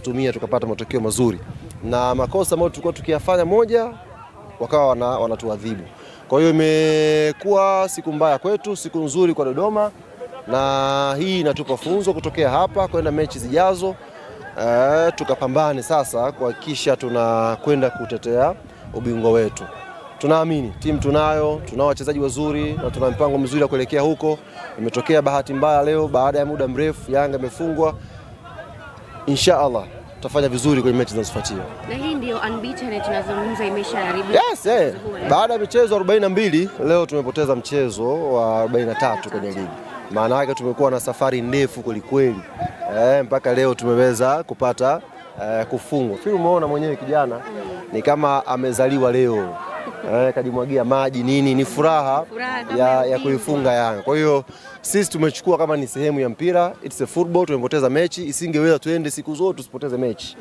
tukazitumia tukapata matokeo mazuri, na makosa ambayo tulikuwa tukiyafanya moja wakawa wanatuadhibu. Kwa hiyo imekuwa siku mbaya kwetu, siku nzuri kwa Dodoma, na hii inatupa funzo kutokea hapa kwenda mechi zijazo. Tukapambane sasa kuhakikisha tunakwenda kutetea ubingwa wetu. Tunaamini timu tunao wachezaji wazuri na tuna mpango mzuri wa kuelekea huko. Imetokea bahati mbaya leo, baada ya muda mrefu Yanga imefungwa. Inshallah tutafanya vizuri kwenye mechi zinazofuatia. Na hii ndio unbeaten tunazungumza imeshaharibu. Yes, baada ya michezo 42 leo tumepoteza mchezo wa 43 kwenye ligi. Maana yake tumekuwa na safari ndefu kweli mpaka leo tumeweza kupata kufungwa. Fili umeona mwenyewe kijana ni kama amezaliwa leo. Kajimwagia maji nini, ni furaha ya kuifunga Yanga. Kwa hiyo sisi tumechukua kama ni sehemu ya mpira, it's a football. Tumepoteza mechi, isingeweza tuende siku zote tusipoteze mechi.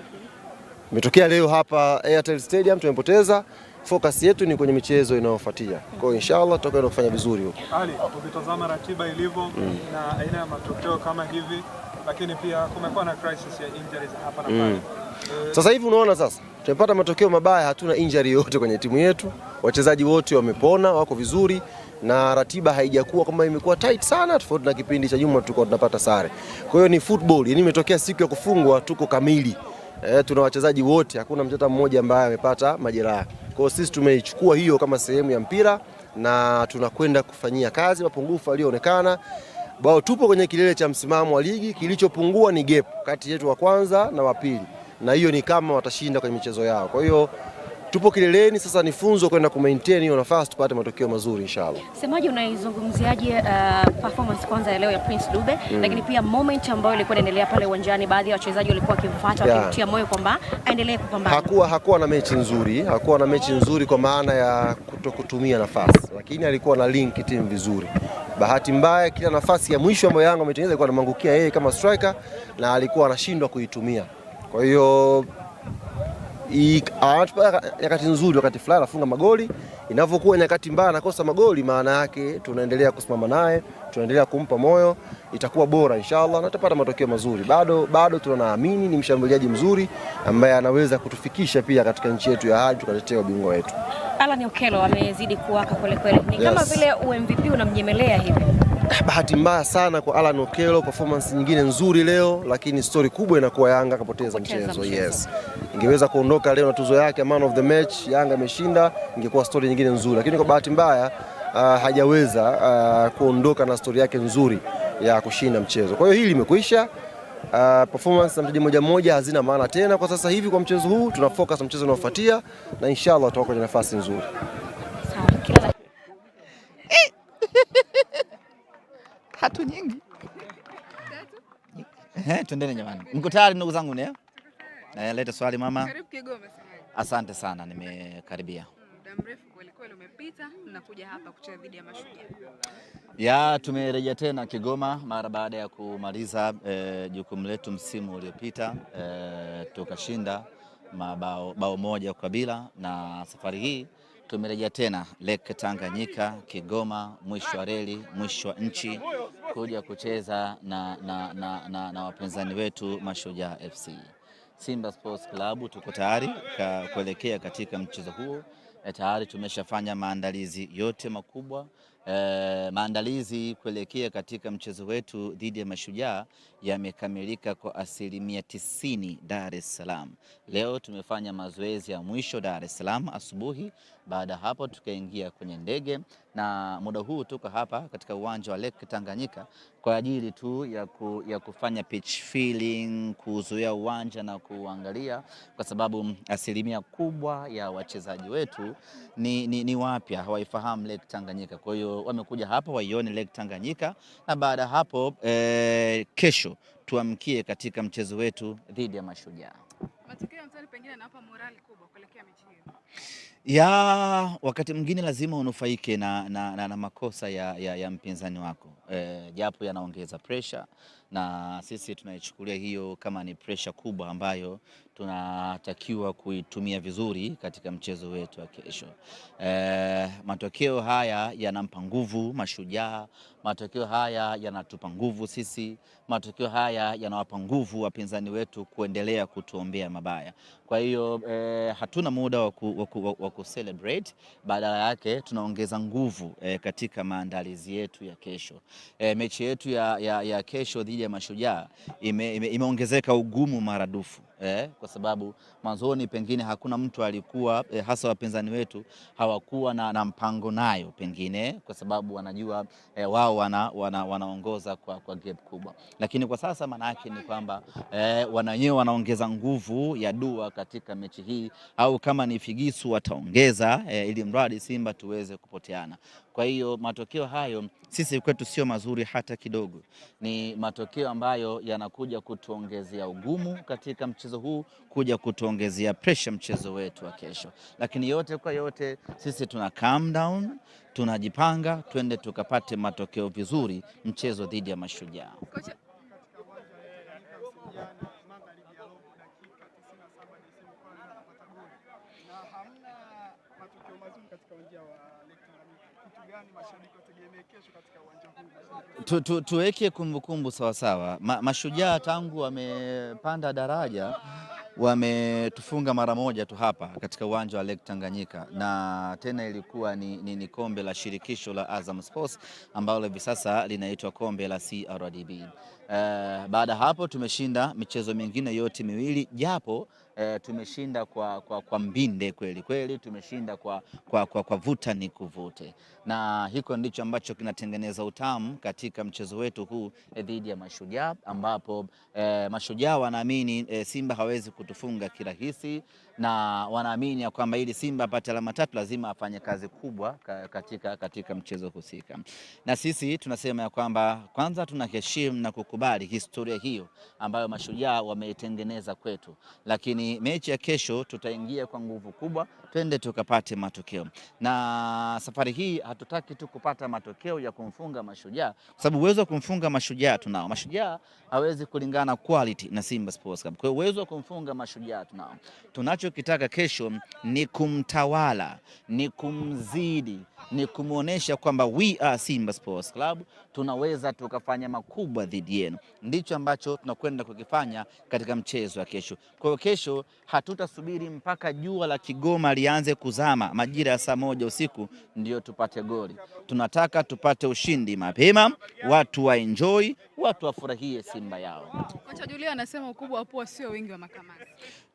Imetokea leo hapa Airtel Stadium tumepoteza. Focus yetu ni kwenye michezo inayofuatia. Kwa hiyo inshallah tutakwenda kufanya vizuri huko. Ali, ukitazama ratiba ilivyo na aina ya matokeo kama hivi, lakini pia kumekuwa na crisis ya injuries hapa na pale. Sasa hivi unaona sasa tumepata matokeo mabaya, hatuna injury yote kwenye timu yetu. Wachezaji wote wamepona, wako vizuri, na ratiba haijakuwa kama imekuwa tight sana tofauti na kipindi cha nyuma tulikuwa tunapata sare. Kwa hiyo ni football, yani imetokea siku ya kufungwa tuko kamili. Tuna wachezaji wote, hakuna mchezaji mmoja ambaye amepata majeraha. Kwa hiyo sisi tumeichukua hiyo kama sehemu ya mpira na tunakwenda kufanyia kazi mapungufu aliyoonekana. Bao tupo kwenye kilele cha msimamo wa ligi, kilichopungua ni gap kati yetu wa kwanza na wa pili. Na hiyo ni kama watashinda kwenye michezo yao. Kwa hiyo tupo kileleni, sasa ni funzo kwenda kumaintain hiyo nafasi tupate matokeo mazuri inshallah. Semaji, unaizungumziaje performance kwanza ya leo ya Prince Dube, lakini pia moment ambayo ilikuwa inaendelea pale uwanjani, baadhi ya wachezaji walikuwa wakimfuata wakimtia moyo kwamba aendelee kupambana. Hakuwa na mechi nzuri, kwa maana ya kutokutumia nafasi, lakini alikuwa na link timu vizuri. Bahati mbaya kila nafasi ya mwisho ambayo Yanga ametengeneza ilikuwa inamwangukia yeye kama striker na alikuwa anashindwa kuitumia. Kwa hiyo nyakati nzuri wakati fulani anafunga magoli, inavyokuwa nyakati mbaya anakosa magoli, maana yake tunaendelea kusimama naye, tunaendelea kumpa moyo, itakuwa bora inshallah na tutapata matokeo mazuri. Bado tunaamini ni mshambuliaji mzuri ambaye anaweza kutufikisha pia katika nchi yetu ya hadi tukatetea ubingwa wetu. Alan Okello amezidi kuwaka kweli. Ni kama vile MVP unamnyemelea hivi. Bahati mbaya sana kwa Alan Okello, performance nyingine nzuri leo, lakini story kubwa inakuwa Yanga kapoteza mchezo. Yes. Ingeweza kuondoka leo na tuzo yake man of the match, Yanga ameshinda, ingekuwa story nyingine nzuri, lakini kwa bahati mbaya hajaweza kuondoka na story yake nzuri ya kushinda mchezo. Kwa hiyo hili limekwisha. Performance za mchezaji mmoja hazina maana tena kwa sasa hivi kwa mchezo huu. Tuna focus na mchezo unaofuatia na inshallah tutakuwa kwenye nafasi nzuri. Sawa. Hatu nyingi. Tuendeni jamani. Mko tayari ndugu zangu leo? Leta swali mama. Karibu Kigoma semaji. Asante sana, nimekaribia. Muda mrefu kweli umepita, mnakuja hapa kucheza dhidi ya Mashujaa. Tumerejea tena Kigoma mara baada ya kumaliza jukumu letu msimu uliopita. Tukashinda bao moja kwa bila, na safari hii tumerejea tena Lake Tanganyika, Kigoma, mwisho wa reli, mwisho wa nchi, kuja kucheza na wapinzani wetu Mashujaa FC. Simba Sports Club tuko tayari kuelekea katika mchezo huo. Tayari tumeshafanya maandalizi yote makubwa. Maandalizi kuelekea katika mchezo wetu dhidi ya Mashujaa yamekamilika kwa 90% Dar es Salaam. Leo tumefanya mazoezi ya mwisho Dar es Salaam asubuhi. Baada hapo tukaingia kwenye ndege, na muda huu tuko hapa katika uwanja wa Lake Tanganyika kwa ajili tu ya kufanya pitch feeling, kuzoea uwanja na kuangalia, kwa sababu 90% kubwa ya wachezaji wetu ni wapya, hawaifahamu Lake Tanganyika. Kwa hiyo wamekuja hapa waione Lake Tanganyika, na baada hapo kesho tuamkie katika mchezo wetu dhidi ya Mashujaa. Matokeo mtani pengine yanapa morali kubwa kuelekea mechi hiyo. Wakati mwingine lazima unufaike na makosa ya mpinzani wako. Japo yanaongeza pressure, na sisi tunaichukulia hiyo kama ni pressure kubwa ambayo tunatakiwa kuitumia vizuri katika mchezo wetu wa kesho. Matokeo haya yanampa nguvu Mashujaa, matokeo haya yanatupa nguvu sisi, matokeo haya yanawapa nguvu wapinzani wetu kuendelea kutuombea mabaya. Kwa hiyo hatuna muda wa ku-celebrate, badala yake tunaongeza nguvu katika maandalizi yetu ya kesho. Mechi yetu ya kesho dhidi ya Mashujaa imeongezeka ugumu maradufu. Kwa sababu mwanzoni pengine hakuna mtu alikuwa hasa wapinzani wetu hawakuwa na mpango nayo, pengine kwa sababu wanajua wao wanaongoza kwa gap kubwa, lakini kwa sasa maana yake ni kwamba wenyewe wanaongeza nguvu ya dua katika mechi hii, au kama ni figisu wataongeza ili mradi Simba tuweze kupoteana. Kwa hiyo matokeo hayo sisi kwetu sio mazuri hata kidogo. Ni matokeo ambayo yanakuja kutuongezea ugumu katika mchezo huu, kuja kutuongezea pressure mchezo wetu wa kesho. Lakini yote kwa yote sisi tuna calm down, tunajipanga twende tukapate matokeo vizuri mchezo dhidi ya Mashujaa. Tuweke kumbukumbu sawasawa. Mashujaa tangu wamepanda daraja wametufunga mara moja tu hapa katika uwanja wa Lake Tanganyika, na tena ilikuwa ni kombe la shirikisho la Azam Sports ambalo hivi sasa linaitwa kombe la CRDB. Baada hapo tumeshinda michezo mingine yote miwili, japo tumeshinda kwa mbinde kweli kweli, tumeshinda kwa vuta ni kuvute, na hiko ndicho ambacho kinatengeneza utamu katika mchezo wetu huu dhidi ya Mashujaa, ambapo Mashujaa wanaamini Simba hawezi kutufunga kirahisi, na wanaamini kwamba ili Simba apate alama 3 lazima afanye kazi kubwa katika mchezo husika. Na sisi tunasema ya kwamba kwanza tunaheshimu na kukubali historia hiyo ambayo Mashujaa wameitengeneza kwetu, lakini mechi ya kesho tutaingia kwa nguvu kubwa, twende tukapate matokeo. Na safari hii hatutaki tu kupata matokeo ya kumfunga Mashujaa, kwa sababu uwezo wa kumfunga Mashujaa tunao. Mashujaa hawezi kulingana quality na Simba Sports Club, kwa hiyo uwezo wa kumfunga Mashujaa tunao. Tunachokitaka kesho ni kumtawala, ni kumzidi, ni kumuonesha kwamba we are Simba Sports Club, tunaweza tukafanya makubwa dhidi yenu. Ndicho ambacho tunakwenda kukifanya katika mchezo wa kesho. Kwa hiyo kesho hatutasubiri mpaka jua la Kigoma lianze kuzama majira ya saa 1 usiku ndio tupate goli. Tunataka tupate ushindi mapema, watu wa enjoy, watu wafurahie Simba yao. Kocha Julio anasema ukubwa wa pua sio wingi wa makamasi.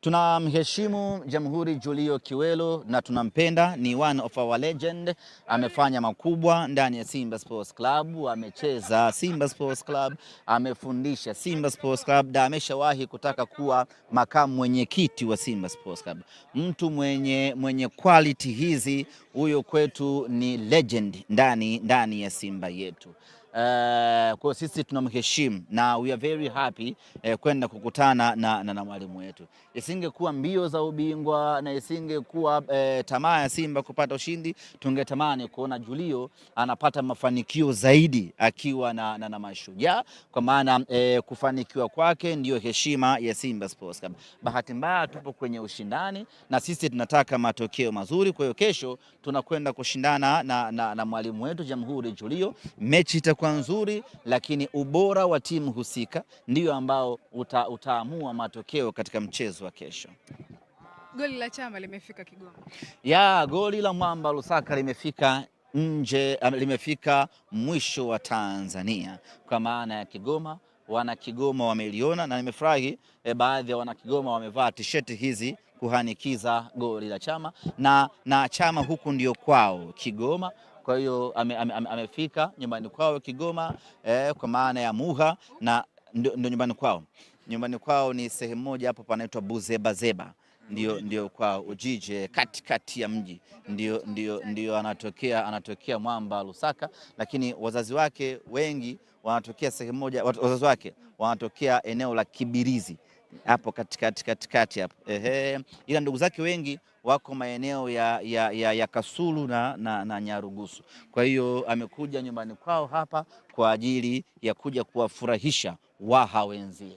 Tunamheshimu Jamhuri Julio Kiwelo na tunampenda, ni one of our legend. Amefanya makubwa ndani ya Simba Sports Club, amecheza Simba Sports Club, amefundisha Simba Sports Club, na ameshawahi kutaka kuwa makamu mwenyekiti wa Simba Sports Club. Mtu mwenye quality hizi, huyo kwetu ni legend ndani ya Simba yetu. Kwa sisi tunamheshimu na we are very happy kwenda kukutana na mwalimu wetu. Isingekuwa mbio za ubingwa na isingekuwa tamaa ya Simba kupata ushindi, tungetamani kuona Julio anapata mafanikio zaidi akiwa na Mashujaa, kwa maana kufanikiwa kwake ndio heshima ya Simba Sports Club. Bahati mbaya tupo kwenye ushindani na sisi tunataka matokeo mazuri, kwa hiyo kesho tunakwenda kushindana na mwalimu wetu Jamhuri Julio. Mechi itakuwa nzuri, lakini ubora wa timu husika ndio ambao utaamua matokeo katika mchezo wa kesho. Goli la Chama limefika Kigoma. Goli la Mwamba Lusaka limefika limefika mwisho wa Tanzania, kwa maana ya Kigoma. Wana Kigoma wameliona, na nimefurahi baadhi ya wana Kigoma wamevaa t-shirt hizi kuhanikiza goli la Chama, na Chama huku ndio kwao Kigoma. Kwa hiyo amefika nyumbani kwao Kigoma, kwa maana ya Muha, na ndio nyumbani kwao. Nyumbani kwao ni sehemu moja hapo panaitwa Buzebazeba, ndio kwao Ujiji, katikati ya mji, ndio anatokea Mwamba Lusaka, lakini wazazi wake wengi wanatokea sehemu moja, wazazi wake wanatokea eneo la Kibirizi hapo katikati hapo. Ila ndugu zake wengi wako maeneo ya Kasulu na Nyarugusu. Kwa hiyo amekuja nyumbani kwao hapa kwa ajili ya kuja kuwafurahisha waha wenzie.